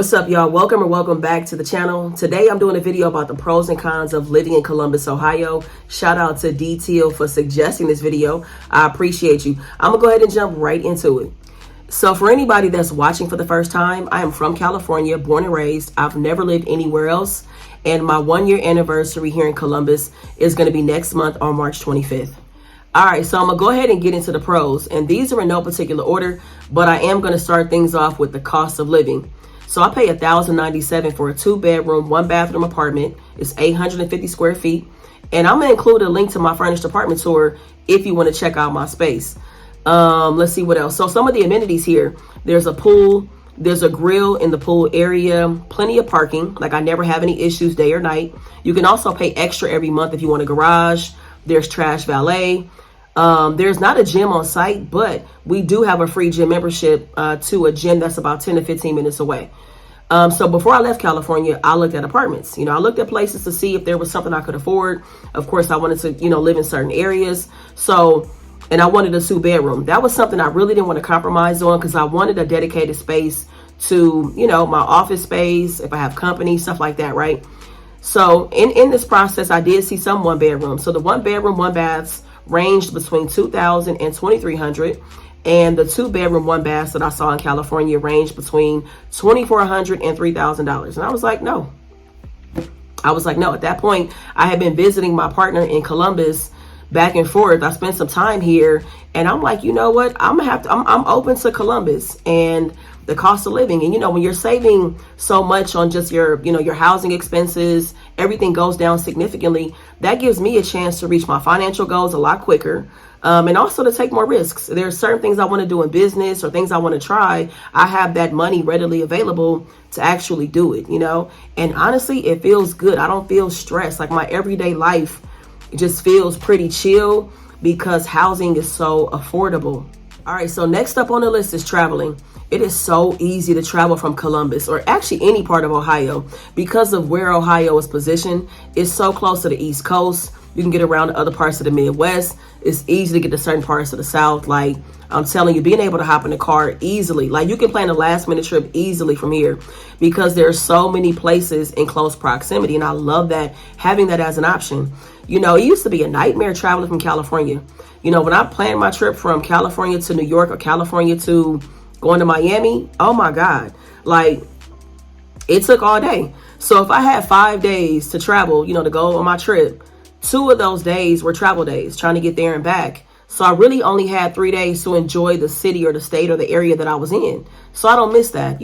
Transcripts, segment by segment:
What's up, y'all? Welcome or welcome back to the channel. Today I'm doing a video about the pros and cons of living in Columbus, Ohio. Shout out to DTL for suggesting this video. I appreciate you. I'm gonna go ahead and jump right into it. So for anybody that's watching for the first time, I am from California, born and raised. I've never lived anywhere else. And my 1-year anniversary here in Columbus is gonna be next month on March 25th. All right, so I'm gonna go ahead and get into the pros. And these are in no particular order, but I am gonna start things off with the cost of living. So I pay $1,097 for a 2-bedroom, 1-bathroom apartment. It's 850 square feet. And I'm gonna include a link to my furnished apartment tour if you wanna check out my space. Let's see what else. So some of the amenities here, there's a pool, there's a grill in the pool area, plenty of parking. Like I never have any issues day or night. You can also pay extra every month if you want a garage. There's trash valet. There's not a gym on site, but we do have a free gym membership to a gym that's about 10 to 15 minutes away. So before I left California, I looked at apartments. I looked at places to see if there was something I could afford. Of course, I wanted to, live in certain areas. And I wanted a 2-bedroom. That was something I really didn't want to compromise on because I wanted a dedicated space to, my office space, if I have company, stuff like that, right? So in this process, I did see some 1-bedroom. So the 1-bedroom, 1-baths ranged between $2,000 and $2,300, and the 2-bedroom, 1-bath that I saw in California ranged between $2,400 and $3,000. And I was like, no. At that point, I had been visiting my partner in Columbus back and forth. I spent some time here, and I'm like, you know what? I'm open to Columbus and the cost of living. And when you're saving so much on just your housing expenses, everything goes down significantly. That gives me a chance to reach my financial goals a lot quicker. And also to take more risks. There are certain things I want to do in business or things I want to try. I have that money readily available to actually do it, and honestly, it feels good. I don't feel stressed. Like my everyday life just feels pretty chill because housing is so affordable. All right, so next up on the list is traveling. It is so easy to travel from Columbus, or actually any part of Ohio, because of where Ohio is positioned. It's so close to the East Coast. You can get around to other parts of the Midwest. It's easy to get to certain parts of the South. Like I'm telling you, being able to hop in the car easily, like you can plan a last-minute trip easily from here because there are so many places in close proximity. And I love that, having that as an option. It used to be a nightmare traveling from California. When I planned my trip from California to New York or California to going to Miami, oh my God, like it took all day. So if I had 5 days to travel, to go on my trip, 2 of those days were travel days, trying to get there and back. So I really only had 3 days to enjoy the city or the state or the area that I was in. So I don't miss that.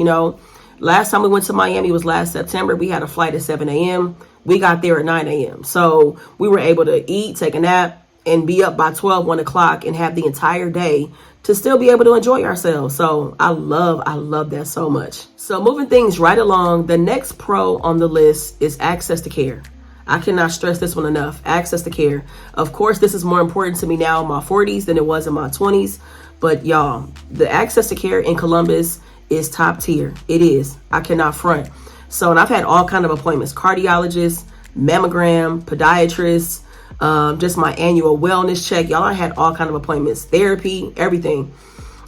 Last time we went to Miami was last September. We had a flight at 7 a.m. We got there at 9 a.m. So we were able to eat, take a nap, and be up by 12, 1 o'clock and have the entire day to still be able to enjoy ourselves. So I love that so much. So moving things right along, the next pro on the list is access to care. I cannot stress this one enough. Access to care. Of course, this is more important to me now in my 40s than it was in my 20s. But y'all, the access to care in Columbus is top tier. It is. I cannot front. So, and I've had all kind of appointments: cardiologist, mammogram, podiatrist, just my annual wellness check. Y'all, I had all kind of appointments, therapy, everything.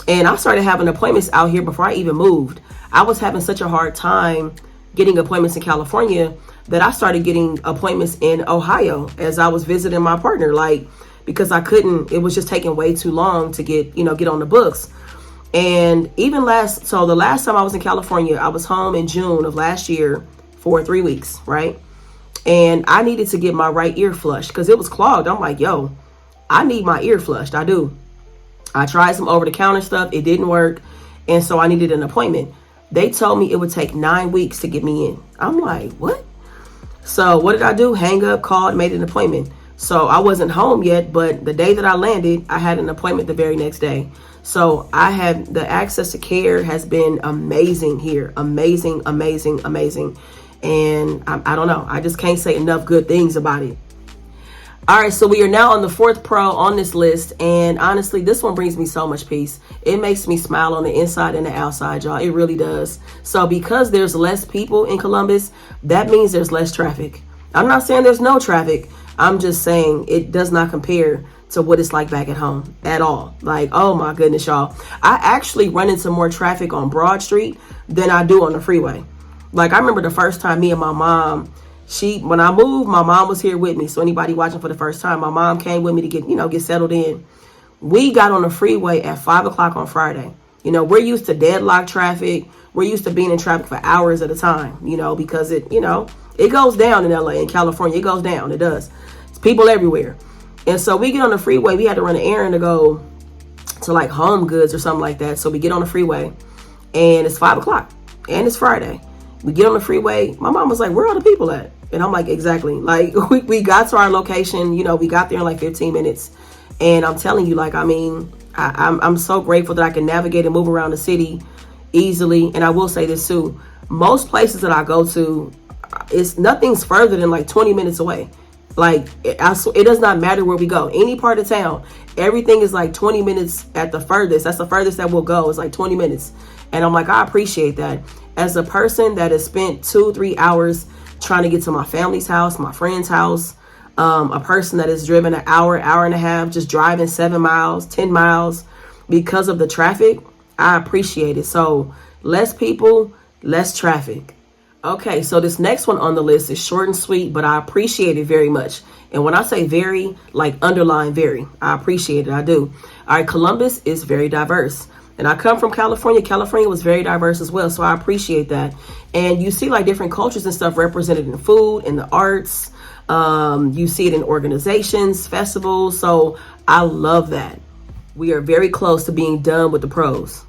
And I started having appointments out here before I even moved. I was having such a hard time getting appointments in California that I started getting appointments in Ohio as I was visiting my partner, because it was just taking way too long to get on the books. And even the last time I was in California, I was home in June of last year for 3 weeks, right? And I needed to get my right ear flushed because it was clogged. I'm like, yo, I need my ear flushed. I do. I tried some over-the-counter stuff. It didn't work. And so I needed an appointment. They told me it would take 9 weeks to get me in. I'm like, what? So what did I do? Hang up, called, made an appointment. So I wasn't home yet, but the day that I landed, I had an appointment the very next day. So the access to care has been amazing here. Amazing, amazing, amazing. And I don't know. I just can't say enough good things about it. All right, so we are now on the 4th pro on this list. And honestly, this one brings me so much peace. It makes me smile on the inside and the outside, y'all. It really does. So because there's less people in Columbus, that means there's less traffic. I'm not saying there's no traffic. I'm just saying it does not compare to what it's like back at home at all. Like, oh my goodness, y'all. I actually run into more traffic on Broad Street than I do on the freeway. Like, I remember the first time me and my mom, when I moved, my mom was here with me. So anybody watching for the first time, my mom came with me to get settled in. We got on the freeway at 5 o'clock on Friday. We're used to deadlock traffic. We're used to being in traffic for hours at a time, because it goes down in LA, in California. It goes down. It does. It's people everywhere. And so we get on the freeway. We had to run an errand to go to like Home Goods or something like that. So we get on the freeway and it's 5 o'clock and it's Friday. We get on the freeway. My mom was like, where are the people at? And I'm like, exactly. Like, we got to our location, we got there in like 15 minutes. And I'm telling you, like, I mean, I'm so grateful that I can navigate and move around the city easily. And I will say this too. Most places that I go to, nothing's further than like 20 minutes away. Like, it does not matter where we go. Any part of town, everything is like 20 minutes at the furthest. That's the furthest that we'll go. It's like 20 minutes. And I'm like, I appreciate that. As a person that has spent 2-3 hours trying to get to my family's house, my friend's house, a person that has driven an hour and a half, just driving 7 miles, 10 miles because of the traffic, I appreciate it. So less people, less traffic. Okay, so this next one on the list is short and sweet, but I appreciate it very much. And when I say very, like underline very, I appreciate it. I do. All right, Columbus is very diverse. And I come from California. California was very diverse as well. So I appreciate that. And you see like different cultures and stuff represented in food, in the arts. You see it in organizations, festivals. So I love that. We are very close to being done with the pros.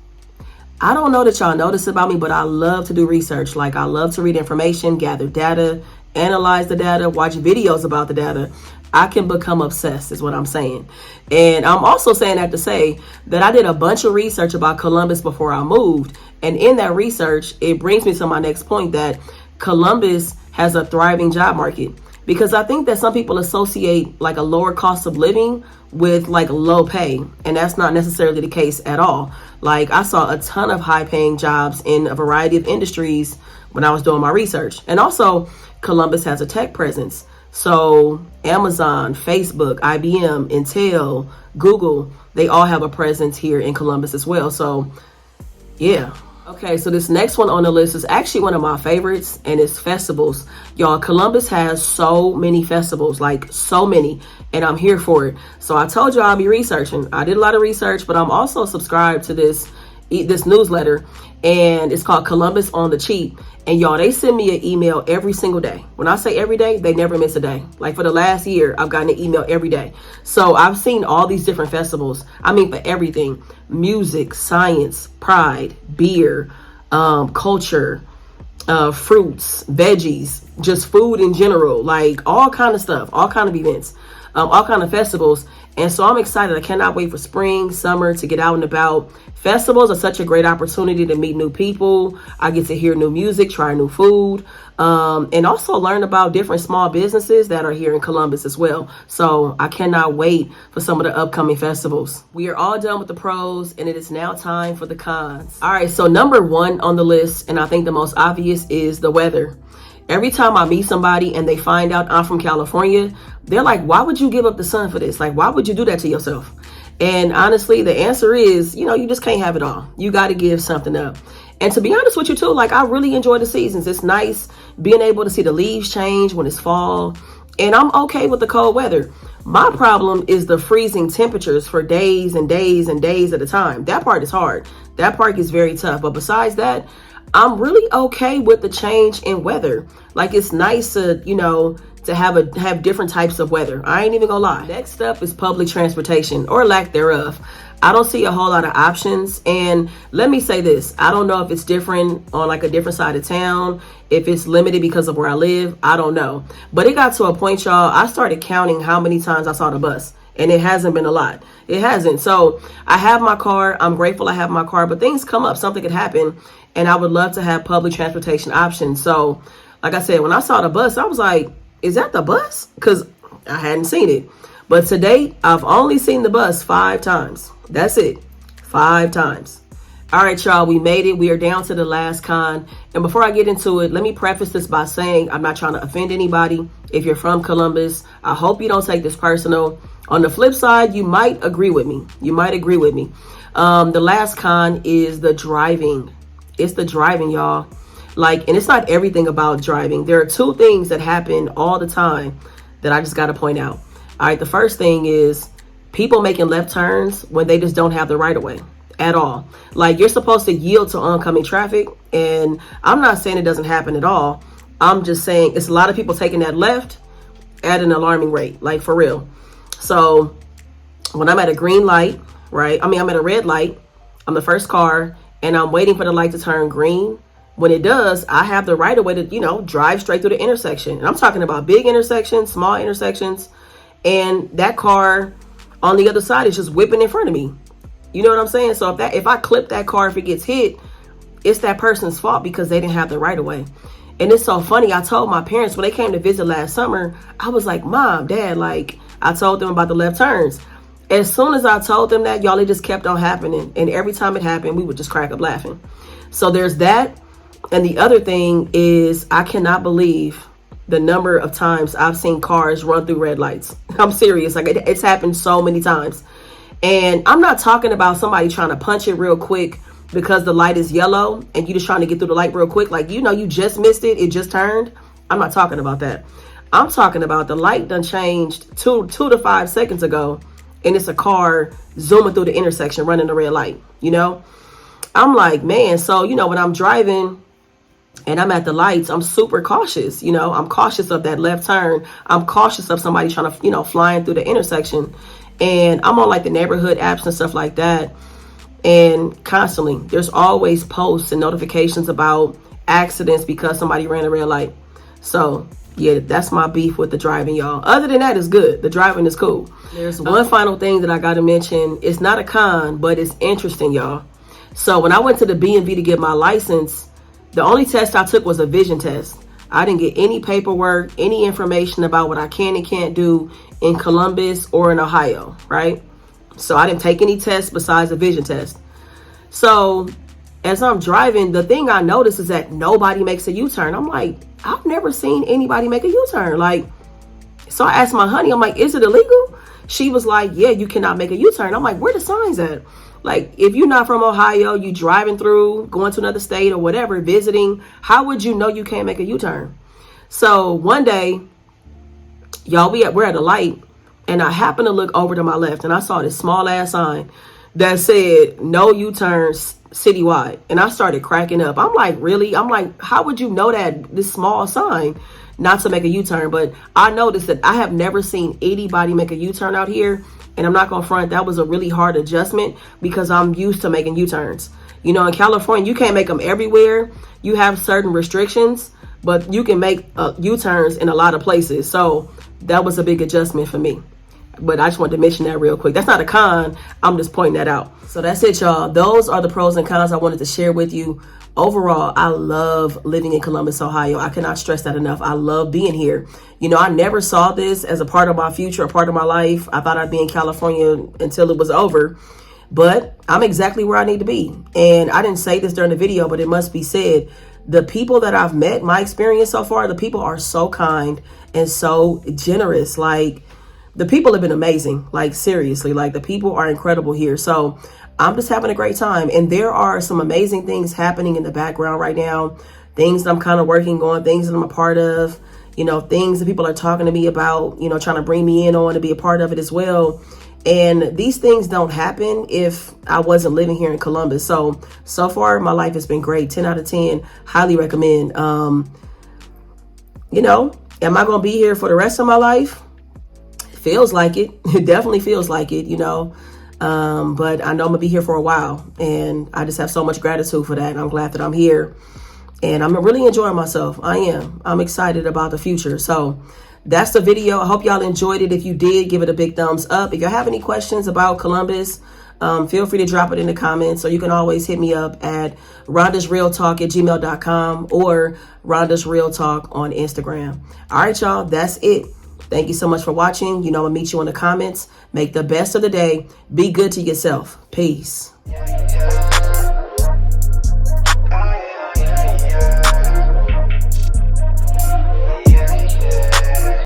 I don't know that y'all know this about me, but I love to do research. Like, I love to read information, gather data, analyze the data, watch videos about the data. I can become obsessed is what I'm saying. And I'm also saying that to say that I did a bunch of research about Columbus before I moved. And in that research, it brings me to my next point that Columbus has a thriving job market. Because I think that some people associate like a lower cost of living with like low pay. And that's not necessarily the case at all. Like, I saw a ton of high paying jobs in a variety of industries when I was doing my research. And also, Columbus has a tech presence. So Amazon, Facebook, IBM, Intel, Google, they all have a presence here in Columbus as well. So yeah. Okay, so this next one on the list is actually one of my favorites, and it's festivals. Y'all, Columbus has so many festivals, like so many, and I'm here for it. So I told you I'll be researching. I did a lot of research, but I'm also subscribed to this newsletter, and it's called Columbus on the Cheap. And y'all, they send me an email every single day. When I say every day, they never miss a day. Like, for the last year, I've gotten an email every day. So I've seen all these different festivals. I mean, for everything: music, science, pride, beer, culture, fruits, veggies, just food in general, like all kind of stuff, all kind of events, all kind of festivals. And so I'm excited. I cannot wait for spring, summer to get out and about. Festivals are such a great opportunity to meet new people. I get to hear new music, try new food, and also learn about different small businesses that are here in Columbus as well. So I cannot wait for some of the upcoming festivals. We are all done with the pros, and it is now time for the cons. All right, so number one on the list, and I think the most obvious, is the weather. Every time I meet somebody and they find out I'm from California, they're like, why would you give up the sun for this? Like, why would you do that to yourself? And honestly, the answer is, you just can't have it all. You got to give something up. And to be honest with you too, like, I really enjoy the seasons. It's nice being able to see the leaves change when it's fall. And I'm okay with the cold weather. My problem is the freezing temperatures for days and days and days at a time. That part is hard. That part is very tough. But besides that, I'm really okay with the change in weather. Like, it's nice to, to have different types of weather. I ain't even gonna lie. Next up is public transportation, or lack thereof. I don't see a whole lot of options. And let me say this, I don't know if it's different on like a different side of town, if it's limited because of where I live, I don't know. But it got to a point, y'all, I started counting how many times I saw the bus. And it hasn't been a lot. It hasn't. So I have my car. I'm grateful I have my car, but things come up. Something could happen. And I would love to have public transportation options. So like I said, when I saw the bus, I was like, is that the bus? Because I hadn't seen it. But to date, I've only seen the bus 5 times. That's it. 5 times. All right, y'all, we made it. We are down to the last con. And before I get into it, let me preface this by saying I'm not trying to offend anybody. If you're from Columbus, I hope you don't take this personal. On the flip side, you might agree with me. The last con is the driving. It's the driving, y'all. Like, and it's not everything about driving. There are two things that happen all the time that I just got to point out. All right, the first thing is people making left turns when they just don't have the right of way at all. Like, you're supposed to yield to oncoming traffic, and I'm not saying it doesn't happen at all. I'm just saying it's a lot of people taking that left at an alarming rate, like for real. So when I'm at a green light, right? I'm at a red light. I'm the first car, and I'm waiting for the light to turn green. When it does, I have the right of way to, drive straight through the intersection. And I'm talking about big intersections, small intersections, and that car on the other side is just whipping in front of me. You know what I'm saying? So if I clip that car, if it gets hit, it's that person's fault because they didn't have the right of way. And it's so funny. I told my parents when they came to visit last summer, I was like, Mom, Dad, like, I told them about the left turns. As soon as I told them that, y'all, it just kept on happening. And every time it happened, we would just crack up laughing. So there's that. And the other thing is, I cannot believe the number of times I've seen cars run through red lights. I'm serious. Like, it's happened so many times. And I'm not talking about somebody trying to punch it real quick because the light is yellow and you just trying to get through the light real quick. Like, you just missed it. It just turned. I'm not talking about that. I'm talking about the light done changed 2 to 5 seconds ago. And it's a car zooming through the intersection, running the red light, I'm like, man, so, when I'm driving and I'm at the lights, I'm super cautious. I'm cautious of that left turn. I'm cautious of somebody trying to, flying through the intersection. And I'm on like the neighborhood apps and stuff like that. And constantly, there's always posts and notifications about accidents because somebody ran a red light. So, yeah, that's my beef with the driving, y'all. Other than that, it's good. The driving is cool. There's one final thing that I got to mention. It's not a con, but it's interesting, y'all. So when I went to the B&V to get my license, the only test I took was a vision test. I didn't get any paperwork, any information about what I can and can't do in Columbus or in Ohio, right? So I didn't take any tests besides the vision test. So as I'm driving, the thing I noticed is that nobody makes a U-turn. I'm like, I've never seen anybody make a U-turn. Like, so I asked my honey, I'm like, is it illegal? She was like, yeah, you cannot make a U-turn. I'm like, where the signs at? Like, if you're not from Ohio, you driving through, going to another state or whatever, visiting, how would you know you can't make a U-turn? So one day, y'all, we're at a light, and I happened to look over to my left, and I saw this small ass sign that said no U-turns citywide. And I started cracking up. I'm like, really? I'm like, how would you know that, this small sign, not to make a U-turn? But I noticed that I have never seen anybody make a U-turn out here. And I'm not going to front, that was a really hard adjustment because I'm used to making U-turns. In California, you can't make them everywhere. You have certain restrictions, but you can make U-turns in a lot of places. So that was a big adjustment for me. But I just wanted to mention that real quick. That's not a con. I'm just pointing that out. So that's it, y'all. Those are the pros and cons I wanted to share with you. Overall, I love living in Columbus, Ohio. I cannot stress that enough. I love being here. I never saw this as a part of my future, a part of my life. I thought I'd be in California until it was over. But I'm exactly where I need to be. And I didn't say this during the video, but it must be said. The people that I've met, my experience so far, the people are so kind and so generous. Like, the people have been amazing. Like, seriously, like, the people are incredible here. So I'm just having a great time. And there are some amazing things happening in the background right now. Things that I'm kind of working on, things that I'm a part of, things that people are talking to me about, trying to bring me in on to be a part of it as well. And these things don't happen if I wasn't living here in Columbus. So far, my life has been great. 10 out of 10. Highly recommend. Am I going to be here for the rest of my life? Feels like it. It definitely feels like it, but I know I'm gonna be here for a while, and I just have so much gratitude for that. I'm glad that I'm here, and I'm really enjoying myself. I'm excited about the future. So that's the video. I hope y'all enjoyed it. If you did, give it a big thumbs up. If you have any questions about Columbus, feel free to drop it in the comments, or you can always hit me up at rhondasrealtalk@gmail.com or Rhonda's Real Talk on Instagram. All right, y'all, that's it. Thank you so much for watching. I'm going to meet you in the comments. Make the best of the day. Be good to yourself. Peace.